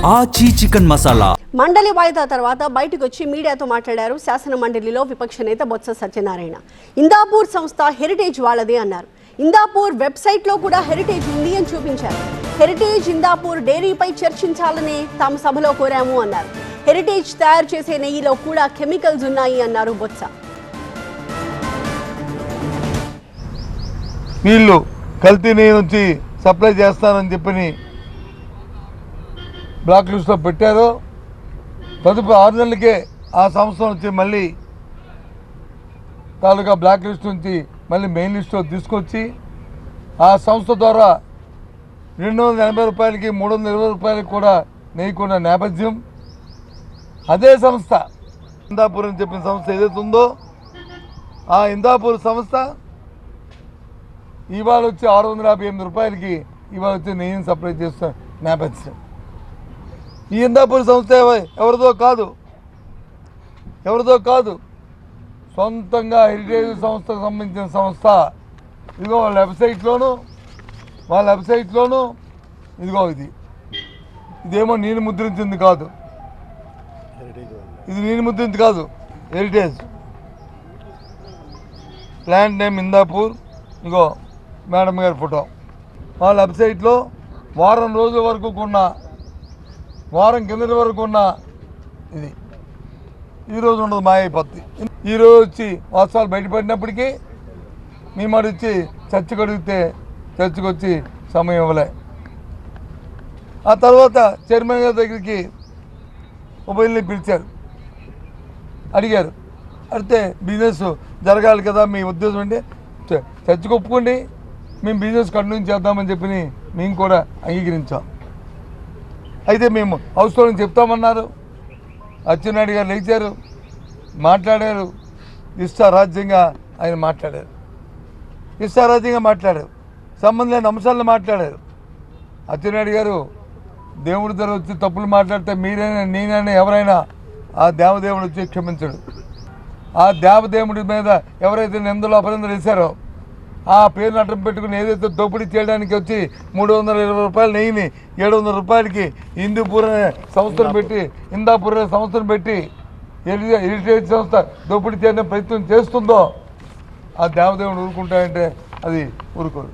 ఆచి చికెన్ మసాలా. మండలి వాయిదా తర్వాత బయటకు వచ్చి మీడియాతో మాట్లాడారు శాసన మండలిలో విపక్ష నేత బొత్స సత్యనారాయణ. ఇందాపూర్ సంస్థ హెరిటేజ్ వాళ్ళదే అన్నారు. ఇందాపూర్ వెబ్సైట్లో కూడా హెరిటేజ్ ఉంది అని చూపించారు. హెరిటేజ్ ఇందాపూర్ డైరీపై చర్చించాలనే తాము సభలో కోరాము అన్నారు. హెరిటేజ్ తయారు చేసే నెయ్యిలో కూడా కెమికల్స్ ఉన్నాయి అన్నారు బొత్స. వీళ్ళు కల్తీ నెయ్యి నుంచి సప్లై చేస్తానని చెప్పని బ్లాక్ లిస్ట్లో పెట్టారు. తదుపరి 6 నెలలకే ఆ సంస్థ నుంచి మళ్ళీ తాలూకా బ్లాక్ లిస్ట్ నుంచి మళ్ళీ మెయిన్ లిస్ట్లో తీసుకొచ్చి ఆ సంస్థ ద్వారా 280 రూపాయలకి 320 రూపాయలకి కూడా నెయ్యకున్న నేపథ్యం. అదే సంస్థ ఇందాపూర్ అని చెప్పిన సంస్థ ఏదైతే ఉందో ఆ ఇందాపూర్ సంస్థ ఇవాళ వచ్చి 658 రూపాయలకి ఇవాళ వచ్చి నెయ్యిని సప్లై చేస్తున్న నేపథ్యం. ఈ ఇందాపూర్ సంస్థ ఎవరిదో కాదు, సొంతంగా హెరిటేజ్ సంస్థకు సంబంధించిన సంస్థ. ఇదిగో వాళ్ళ వెబ్సైట్లోనూ ఇదిగో ఇదేమో నేను ముద్రించింది కాదు, హెరిటేజ్ ప్లాంట్ నేమ్ ఇందాపూర్. ఇగో మేడం గారి ఫోటో. వాళ్ళ వెబ్సైట్లో వారం రోజుల వరకు వారం కిందటి వరకు ఉన్న ఇది ఈరోజు ఉండదు, మాయైపోద్ది. ఈరోజు వచ్చి వాస్తవాలు బయటపడినప్పటికీ మీ మాట వచ్చి చర్చకు అడిగితే చర్చకు వచ్చి సమయం ఇవ్వలే. ఆ తర్వాత చైర్మన్ గారి దగ్గరికి ఉపయోగించి పిలిచారు, అడిగారు. అడిగితే బిజినెస్ జరగాలి కదా, మీ ఉద్దేశం అంటే చర్చకు ఒప్పుకోండి, మేము బిజినెస్ కంటిన్యూ చేద్దామని చెప్పి మేము కూడా అంగీకరించాం. అయితే మేము హౌస్లో నుంచి చెప్తామన్నారు. అచ్చెన్నాయుడు గారు లేచారు, మాట్లాడారు. ఇష్టారాజ్యంగా ఆయన మాట్లాడారు, సంబంధం లేని అంశాలను మాట్లాడారు. అచ్చెన్నాయుడు గారు దేవుడి దగ్గర వచ్చి తప్పులు మాట్లాడితే మీరైనా నేనైనా ఎవరైనా ఆ దేవదేవుడు వచ్చి క్షమించడు. ఆ దేవదేవుడి మీద ఎవరైతే నిందలు అపనిందలు వేశారో ఆ పేరుని అడ్డం పెట్టుకుని ఏదైతే దోపిడీ చేయడానికి వచ్చి 320 రూపాయల నెయ్యిని 700 రూపాయలకి ఇందాపూర్ అనే సంస్థను పెట్టి హెరిటేజ్ సంస్థ దోపిడీ చేయడానికి ప్రయత్నం చేస్తుందో ఆ దేవదేవుడు ఊరుకుంటాయంటే అది ఊరుకోరు.